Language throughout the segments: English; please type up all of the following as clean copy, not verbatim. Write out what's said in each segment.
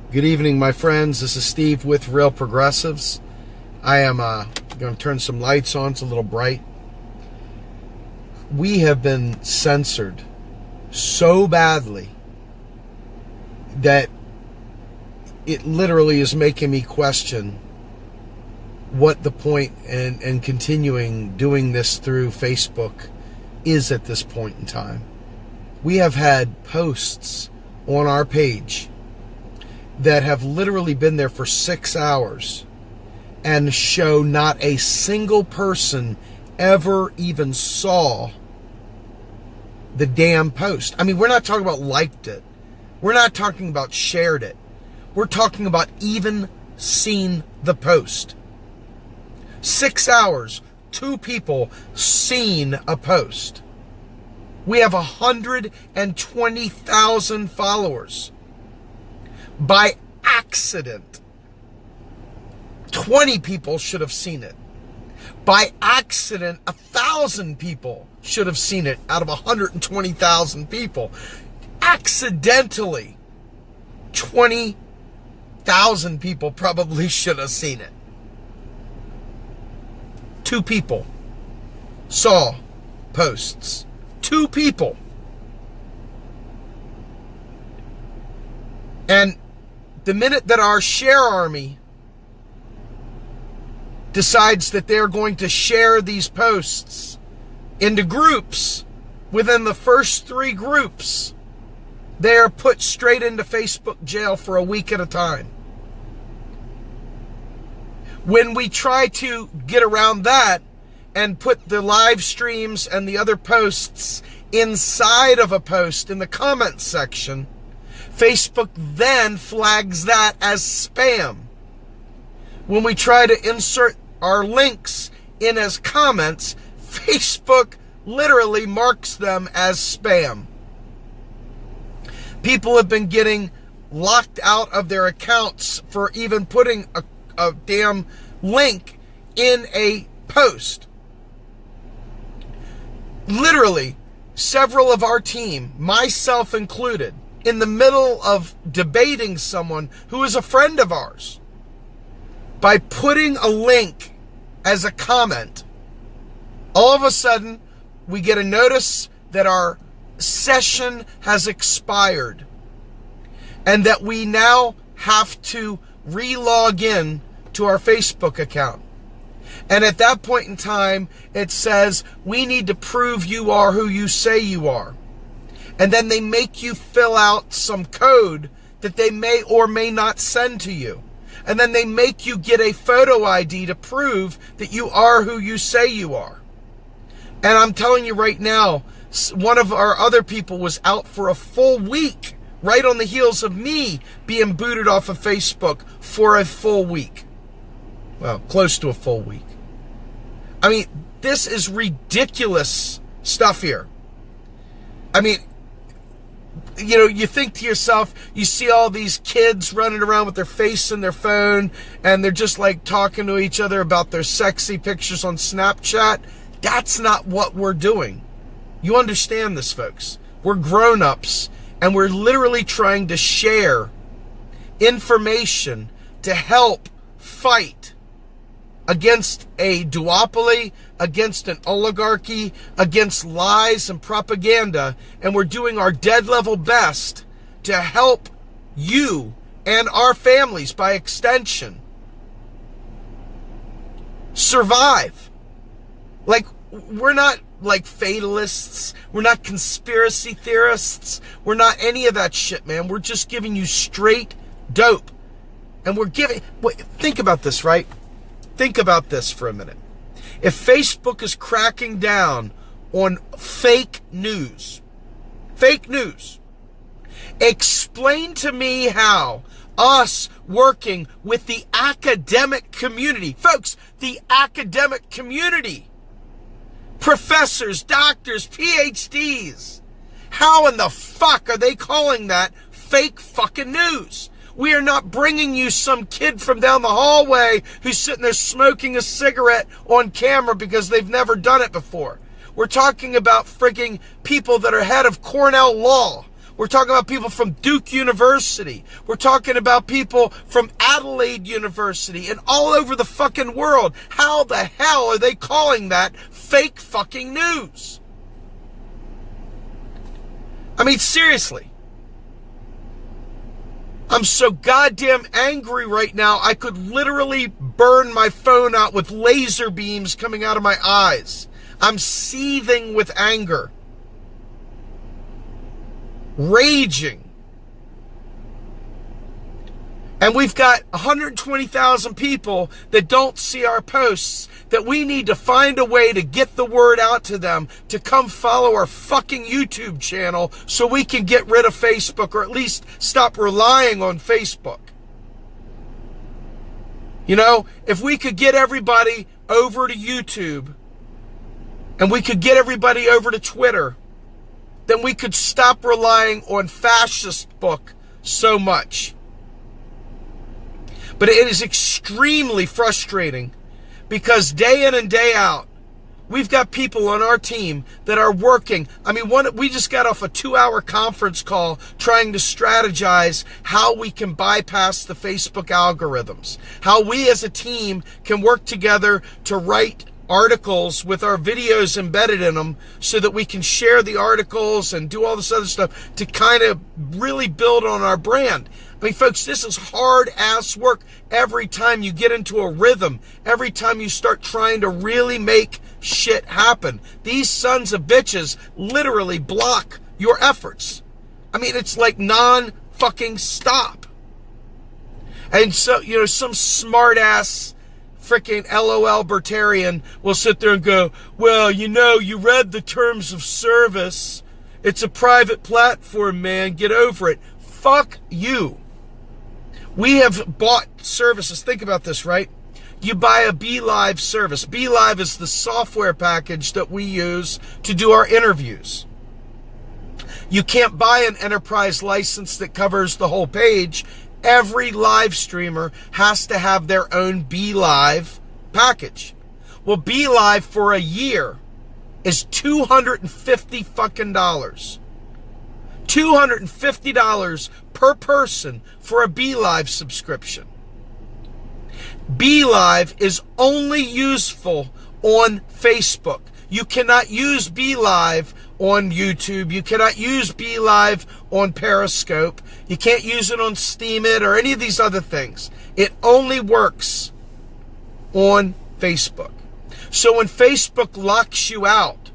Good evening, my friends. This is Steve with Real Progressives. I am going to turn some lights on. It's a little bright. We have been censored so badly that it literally is making me question what the point in continuing doing this through Facebook is at this point in time. We have had posts on our page that have literally been there for 6 hours and show not a single person ever even saw the damn post. I mean, we're not talking about liked it. We're not talking about shared it. We're talking about even seen the post. 6 hours, 2 people seen a post. We have 120,000 followers. By accident, 20 people should have seen it. By accident, 1,000 people should have seen it out of 120,000 people. Accidentally, 20,000 people probably should have seen it. 2 people saw posts. 2 people. And the minute that our share army decides that they're going to share these posts into groups, within the first 3 groups, they are put straight into Facebook jail for a week at a time. When we try to get around that and put the live streams and the other posts inside of a post in the comments section, Facebook then flags that as spam. When we try to insert our links in as comments, Facebook literally marks them as spam. People have been getting locked out of their accounts for even putting a damn link in a post. Literally, several of our team, myself included, in the middle of debating someone who is a friend of ours, by putting a link as a comment, all of a sudden we get a notice that our session has expired and that we now have to re-log in to our Facebook account. And at that point in time, it says, we need to prove you are who you say you are. And then they make you fill out some code that they may or may not send to you. And then they make you get a photo ID to prove that you are who you say you are. And I'm telling you right now, one of our other people was out for a full week, right on the heels of me being booted off of Facebook for a full week. Well, close to a full week. I mean, this is ridiculous stuff here. I mean, you know, you think to yourself, you see all these kids running around with their face in their phone, and they're just like talking to each other about their sexy pictures on Snapchat. That's not what we're doing. You understand this, folks. We're grown-ups, and we're literally trying to share information to help fight against a duopoly, against an oligarchy, against lies and propaganda, and we're doing our dead level best to help you and our families, by extension, survive. Like, we're not like fatalists, we're not conspiracy theorists, we're not any of that shit, man. We're just giving you straight dope. And we're giving, think about this, right? Think about this for a minute. If Facebook is cracking down on fake news, explain to me how us working with the academic community, folks, the academic community, professors, doctors, PhDs, how in the fuck are they calling that fake fucking news? We are not bringing you some kid from down the hallway who's sitting there smoking a cigarette on camera because they've never done it before. We're talking about freaking people that are head of Cornell Law. We're talking about people from Duke University. We're talking about people from Adelaide University and all over the fucking world. How the hell are they calling that fake fucking news? I mean, seriously. I'm so goddamn angry right now, I could literally burn my phone out with laser beams coming out of my eyes. I'm seething with anger. Raging. And we've got 120,000 people that don't see our posts, that we need to find a way to get the word out to them to come follow our fucking YouTube channel so we can get rid of Facebook, or at least stop relying on Facebook. You know, if we could get everybody over to YouTube and we could get everybody over to Twitter, then we could stop relying on fascist book so much. But it is extremely frustrating because day in and day out, we've got people on our team that are working. I mean, we just got off a 2-hour conference call trying to strategize how we can bypass the Facebook algorithms, how we as a team can work together to write articles with our videos embedded in them so that we can share the articles and do all this other stuff to kind of really build on our brand. I mean, folks, this is hard-ass work every time you get into a rhythm, every time you start trying to really make shit happen. These sons of bitches literally block your efforts. I mean, it's like non-fucking stop. And so, you know, some smart-ass freaking LOL Bertarian will sit there and go, well, you know, you read the terms of service. It's a private platform, man. Get over it. Fuck you. We have bought services. Think about this, right? You buy a BeLive service. BeLive is the software package that we use to do our interviews. You can't buy an enterprise license that covers the whole page. Every live streamer has to have their own BeLive package. Well, BeLive for a year is $250 fucking dollars. $250 per person for a BeLive subscription. BeLive is only useful on Facebook. You cannot use BeLive on YouTube. You cannot use BeLive on Periscope. You can't use it on Steemit or any of these other things. It only works on Facebook. So when Facebook locks you out,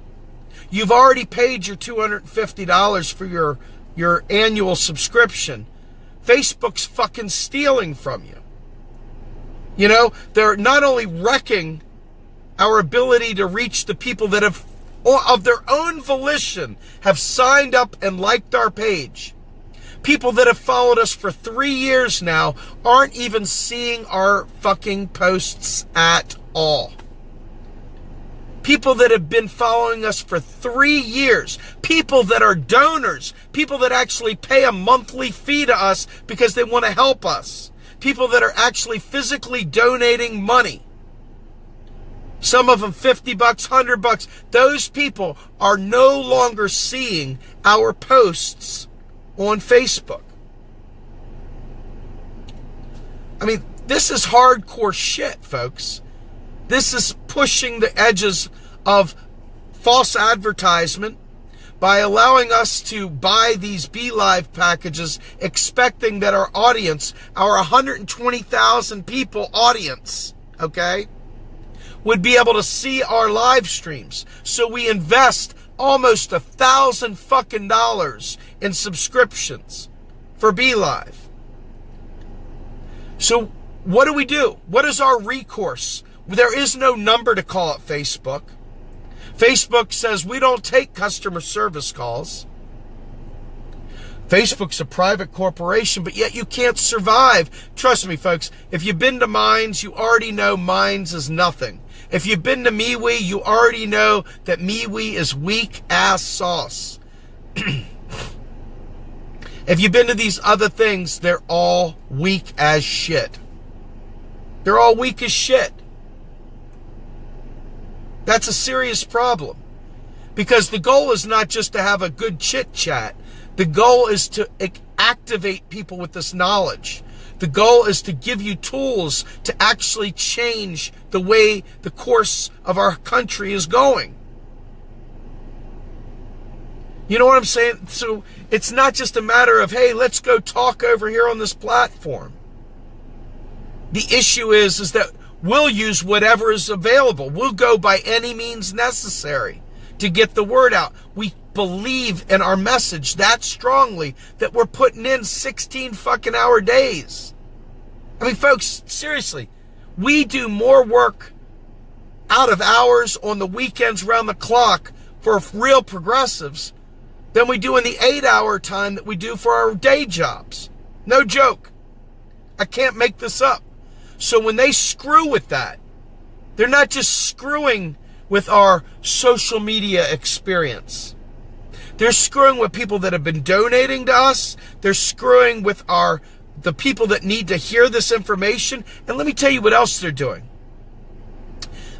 you've already paid your $250 for your annual subscription. Facebook's fucking stealing from you. You know, they're not only wrecking our ability to reach the people that have, of their own volition, have signed up and liked our page. People that have followed us for 3 years now aren't even seeing our fucking posts at all. People that have been following us for 3 years, people that are donors, people that actually pay a monthly fee to us because they want to help us, people that are actually physically donating money. Some of them $50, $100. Those people are no longer seeing our posts on Facebook. I mean, this is hardcore shit, folks. This is pushing the edges of false advertisement by allowing us to buy these BeLive packages, expecting that our audience, our 120,000 people audience, okay, would be able to see our live streams. So we invest almost $1,000 fucking dollars in subscriptions for BeLive. So what do? What is our recourse? There is no number to call at Facebook. Facebook says we don't take customer service calls. Facebook's a private corporation, but yet you can't survive. Trust me, folks, if you've been to Minds, you already know Minds is nothing. If you've been to MeWe, you already know that MeWe is weak-ass sauce. If you've been to these other things, they're all weak as shit. They're all weak as shit. That's a serious problem. Because the goal is not just to have a good chit-chat. The The goal is to activate people with this knowledge. The goal is to give you tools to actually change the way the course of our country is going. You know what I'm saying? So it's not just a matter of, hey, let's go talk over here on this platform. The issue is that we'll use whatever is available. We'll go by any means necessary to get the word out. We believe in our message that strongly that we're putting in 16 fucking hour days. I mean, folks, seriously, we do more work out of hours on the weekends round the clock for real progressives than we do in the 8-hour time that we do for our day jobs. No joke. I can't make this up. So when they screw with that, they're not just screwing with our social media experience. They're screwing with people that have been donating to us. They're screwing with the people that need to hear this information. And let me tell you what else they're doing.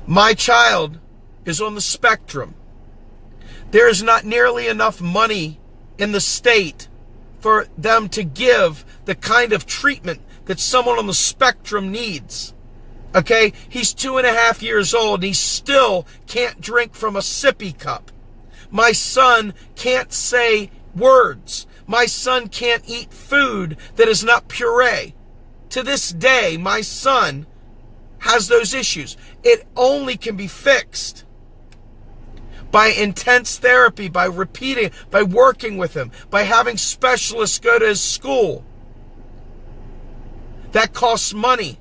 My child is on the spectrum. There is not nearly enough money in the state for them to give the kind of treatment that someone on the spectrum needs. Okay? He's 2.5 years old and he still can't drink from a sippy cup. My son can't say words. My son can't eat food that is not puree. To this day, my son has those issues. It only can be fixed by intense therapy, by repeating, by working with him, by having specialists go to his school. That costs money.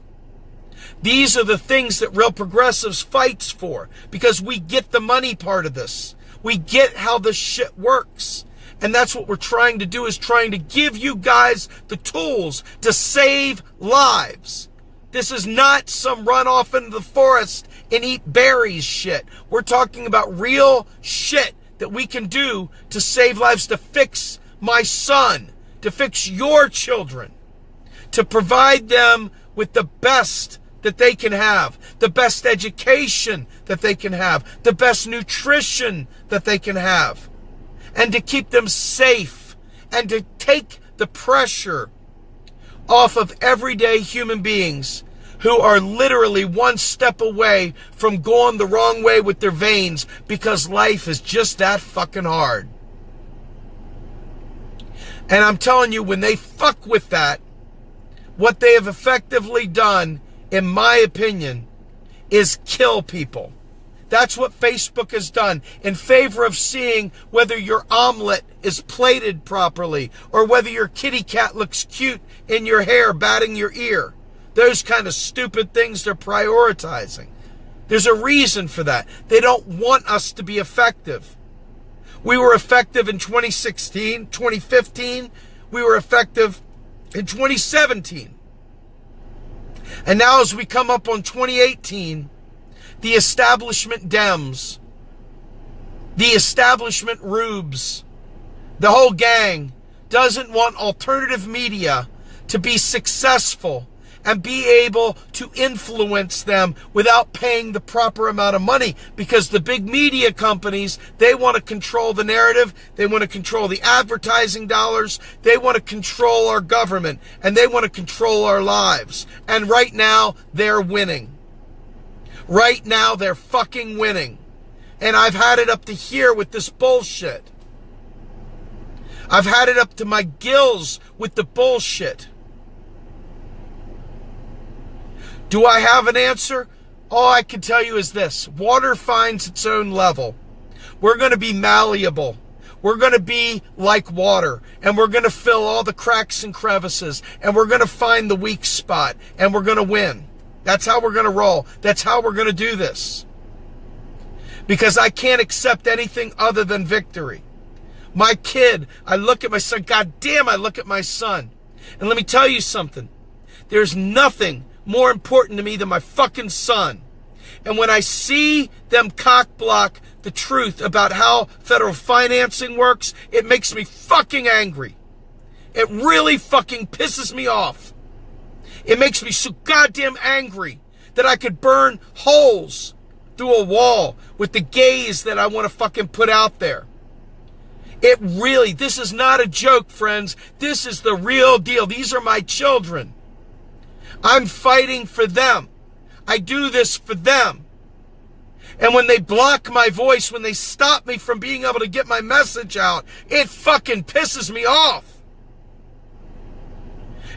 These are the things that Real Progressives fights for, because we get the money part of this. We get how this shit works. And that's what we're trying to do, is trying to give you guys the tools to save lives. This is not some run off into the forest and eat berries shit. We're talking about real shit that we can do to save lives, to fix my son, to fix your children, to provide them with the best that they can have, the best education that they can have, the best nutrition that they can have, and to keep them safe, and to take the pressure off of everyday human beings who are literally one step away from going the wrong way with their veins because life is just that fucking hard. And I'm telling you, when they fuck with that, what they have effectively done, in my opinion, is kill people. That's what Facebook has done in favor of seeing whether your omelet is plated properly or whether your kitty cat looks cute in your hair batting your ear. Those kind of stupid things they're prioritizing. There's a reason for that. They don't want us to be effective. We were effective in 2016, 2015. We were effective in 2017. And now as we come up on 2018, the establishment Dems, the establishment rubes, the whole gang doesn't want alternative media to be successful and be able to influence them without paying the proper amount of money, because the big media companies, they want to control the narrative, they want to control the advertising dollars, they want to control our government, and they want to control our lives. And right now, they're winning. Right now, they're fucking winning. And I've had it up to here with this bullshit. I've had it up to my gills with the bullshit. Do I have an answer? All I can tell you is this. Water finds its own level. We're going to be malleable. We're going to be like water. And we're going to fill all the cracks and crevices. And we're going to find the weak spot. And we're going to win. That's how we're going to roll. That's how we're going to do this. Because I can't accept anything other than victory. My kid, I look at my son. God damn, I look at my son. And let me tell you something. There's nothing more important to me than my fucking son. And when I see them cock block the truth about how federal financing works, it makes me fucking angry. It really fucking pisses me off. It makes me so goddamn angry that I could burn holes through a wall with the gaze that I want to fucking put out there. This is not a joke, friends. This is the real deal. These are my children. I'm fighting for them. I do this for them. And when they block my voice, when they stop me from being able to get my message out, it fucking pisses me off.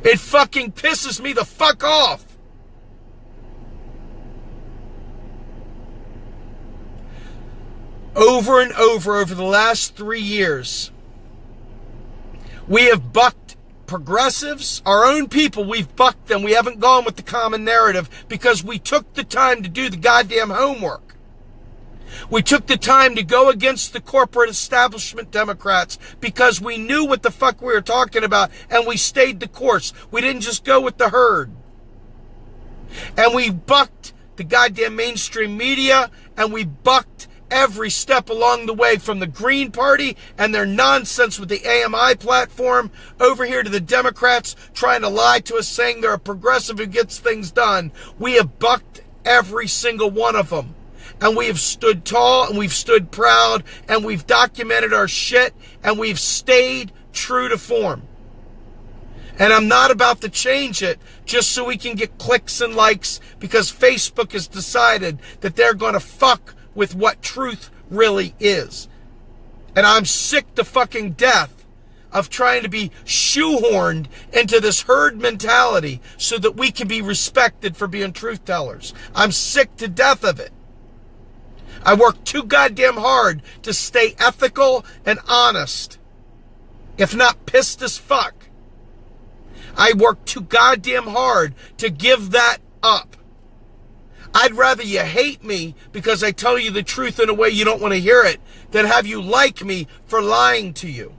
It fucking pisses me the fuck off. Over and over the last 3 years, we have bucked progressives, our own people. We've bucked them. We haven't gone with the common narrative because we took the time to do the goddamn homework. We took the time to go against the corporate establishment Democrats because we knew what the fuck we were talking about, and we stayed the course. We didn't just go with the herd. And we bucked the goddamn mainstream media, and we bucked every step along the way, from the Green Party and their nonsense with the AMI platform over here to the Democrats trying to lie to us saying they're a progressive who gets things done. We have bucked every single one of them. And we have stood tall, and we've stood proud, and we've documented our shit, and we've stayed true to form. And I'm not about to change it just so we can get clicks and likes, because Facebook has decided that they're going to fuck with what truth really is. And I'm sick to fucking death of trying to be shoehorned into this herd mentality so that we can be respected for being truth tellers. I'm sick to death of it. I work too goddamn hard to stay ethical and honest, if not pissed as fuck. I work too goddamn hard to give that up. I'd rather you hate me because I tell you the truth in a way you don't want to hear it than have you like me for lying to you.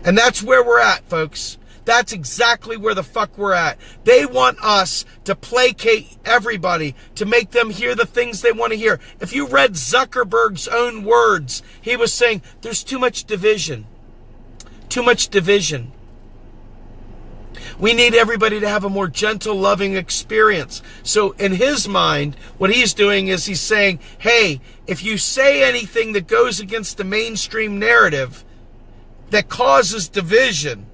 And that's where we're at, folks. That's exactly where the fuck we're at. They want us to placate everybody, to make them hear the things they want to hear. If you read Zuckerberg's own words, he was saying there's too much division. Too much division. We need everybody to have a more gentle, loving experience. So in his mind, what he's doing is he's saying, hey, if you say anything that goes against the mainstream narrative that causes division,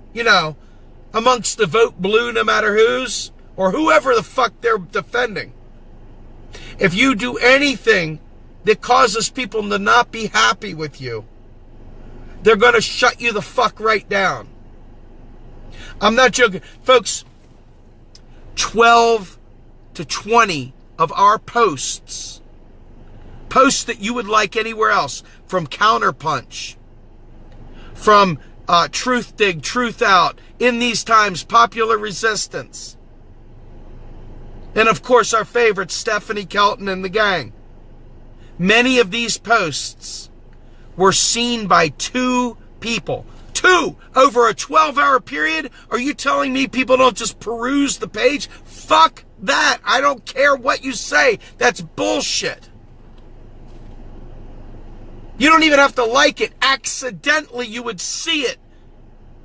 amongst the vote blue no matter whose, or whoever the fuck they're defending. If you do anything that causes people to not be happy with you, they're going to shut you the fuck right down. I'm not joking. Folks, 12 to 20 of our posts that you would like anywhere else, from Counterpunch, from Truth Dig, Truth Out, In These Times, Popular Resistance, and of course our favorite, Stephanie Kelton and the gang. Many of these posts were seen by 2 people. 2 over a 12-hour period? Are you telling me people don't just peruse the page? Fuck that. I don't care what you say. That's bullshit. You don't even have to like it. Accidentally, you would see it.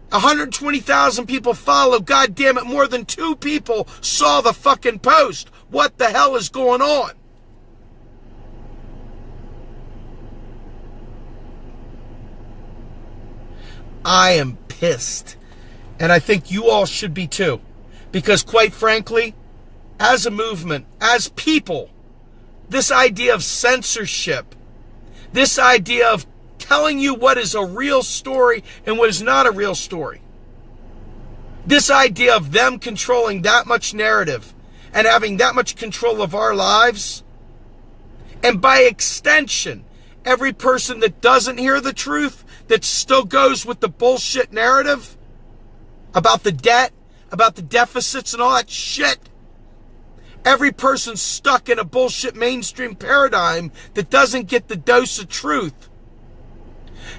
120,000 people follow. God damn it, more than 2 people saw the fucking post. What the hell is going on? I am pissed. And I think you all should be too. Because quite frankly, as a movement, as people, this idea of censorship, this idea of telling you what is a real story and what is not a real story, this idea of them controlling that much narrative and having that much control of our lives, and by extension, every person that doesn't hear the truth, that still goes with the bullshit narrative about the debt, about the deficits and all that shit. Every person stuck in a bullshit mainstream paradigm that doesn't get the dose of truth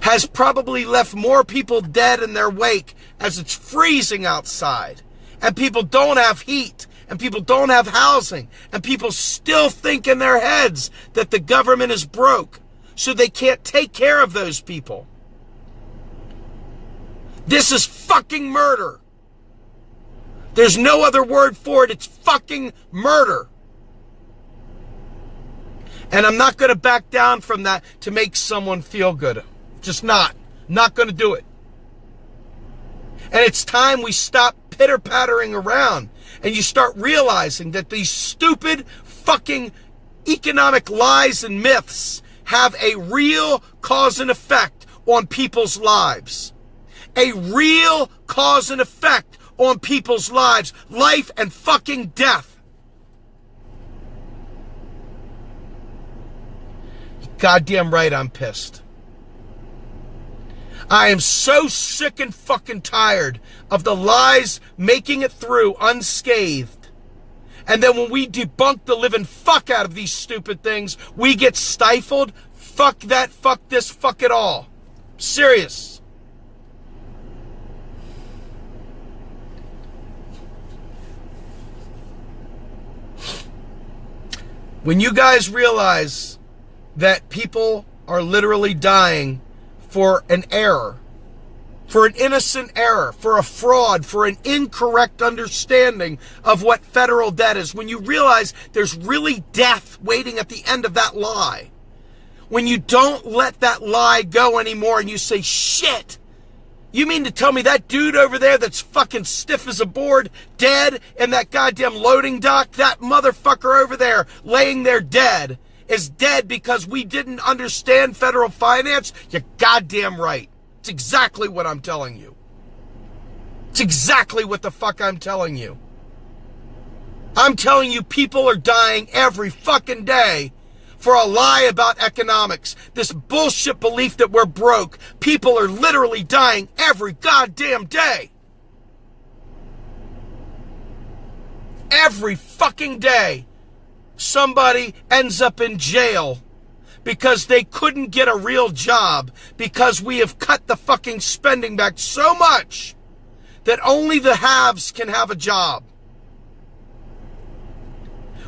has probably left more people dead in their wake as it's freezing outside and people don't have heat and people don't have housing and people still think in their heads that the government is broke so they can't take care of those people. This is fucking murder. There's no other word for it. It's fucking murder. And I'm not going to back down from that to make someone feel good. Just not. Not going to do it. And it's time we stop pitter-pattering around and you start realizing that these stupid fucking economic lies and myths have a real cause and effect on people's lives. A real cause and effect on people's lives. Life and fucking death. Goddamn right I'm pissed. I am so sick and fucking tired of the lies making it through unscathed. And then when we debunk the living fuck out of these stupid things, we get stifled. Fuck that, fuck this, fuck it all. Serious. When you guys realize that people are literally dying for an error, for an innocent error, for a fraud, for an incorrect understanding of what federal debt is, when you realize there's really death waiting at the end of that lie, when you don't let that lie go anymore and you say, shit, you mean to tell me that dude over there that's fucking stiff as a board, dead in that goddamn loading dock, that motherfucker over there laying there dead, is dead because we didn't understand federal finance? You're goddamn right. It's exactly what I'm telling you. It's exactly what the fuck I'm telling you. I'm telling you people are dying every fucking day for a lie about economics. This bullshit belief that we're broke. People are literally dying every goddamn day. Every fucking day. Somebody ends up in jail because they couldn't get a real job because we have cut the fucking spending back so much that only the haves can have a job.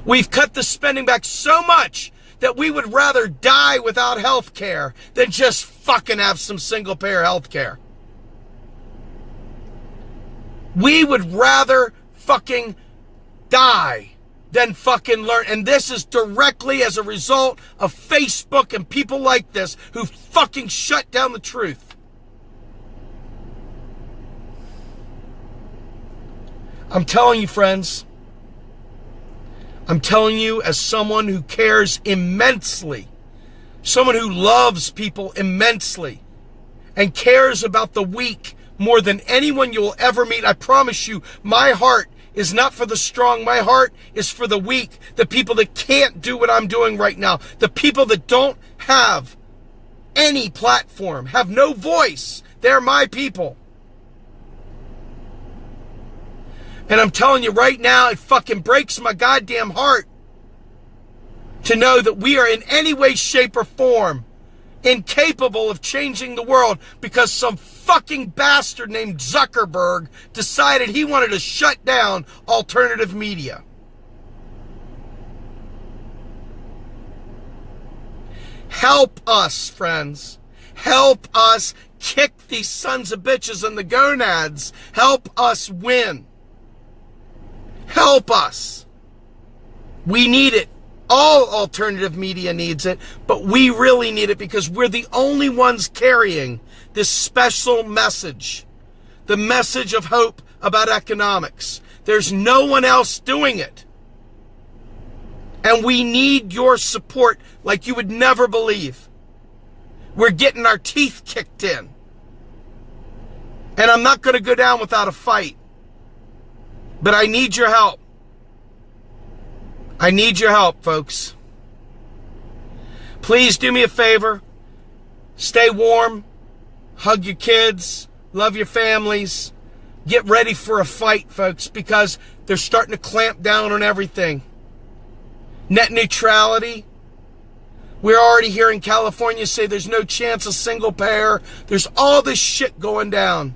We've cut the spending back so much that we would rather die without health care than just fucking have some single-payer health care. We would rather fucking die than fucking learn. And this is directly as a result of Facebook and people like this who fucking shut down the truth. I'm telling you, friends. I'm telling you as someone who cares immensely, someone who loves people immensely and cares about the weak more than anyone you'll ever meet. I promise you, my heart is not for the strong. My heart is for the weak, the people that can't do what I'm doing right now, the people that don't have any platform, have no voice. They're my people. And I'm telling you right now, it fucking breaks my goddamn heart to know that we are in any way, shape, or form incapable of changing the world because some fucking bastard named Zuckerberg decided he wanted to shut down alternative media. Help us, friends. Help us kick these sons of bitches in the gonads. Help us win. Help us. We need it. All alternative media needs it, but we really need it because we're the only ones carrying this special message. The message of hope about economics. There's no one else doing it. And we need your support like you would never believe. We're getting our teeth kicked in. And I'm not going to go down without a fight. But I need your help. I need your help, folks. Please do me a favor. Stay warm. Hug your kids. Love your families. Get ready for a fight, folks, because they're starting to clamp down on everything. Net neutrality. We're already hearing California say there's no chance of single payer. There's all this shit going down.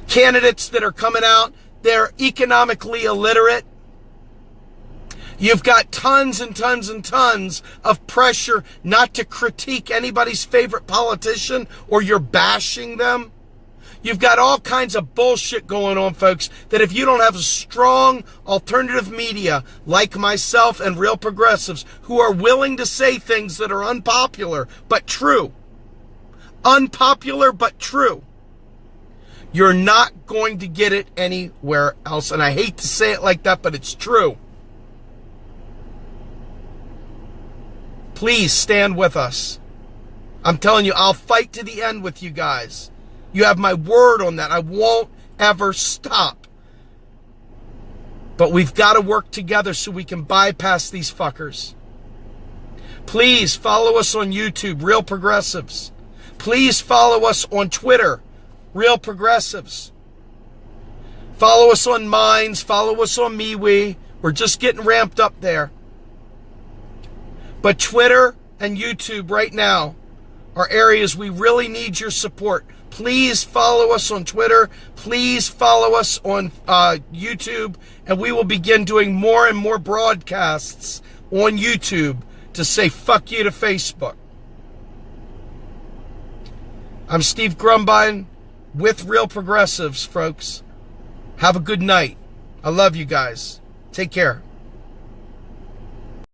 Candidates that are coming out, they're economically illiterate. You've got tons and tons and tons of pressure not to critique anybody's favorite politician or you're bashing them. You've got all kinds of bullshit going on, folks, that if you don't have a strong alternative media like myself and real progressives who are willing to say things that are unpopular but true, Unpopular but true. You're not going to get it anywhere else. And I hate to say it like that, but it's true. Please stand with us. I'm telling you, I'll fight to the end with you guys. You have my word on that. I won't ever stop. But we've got to work together so we can bypass these fuckers. Please follow us on YouTube, Real Progressives. Please follow us on Twitter, Real Progressives. Follow us on Minds. Follow us on MeWe. We're just getting ramped up there. But Twitter and YouTube right now are areas we really need your support. Please follow us on Twitter. Please follow us on YouTube. And we will begin doing more and more broadcasts on YouTube to say fuck you to Facebook. I'm Steve Grumbine with Real Progressives, folks. Have a good night. I love you guys. Take care.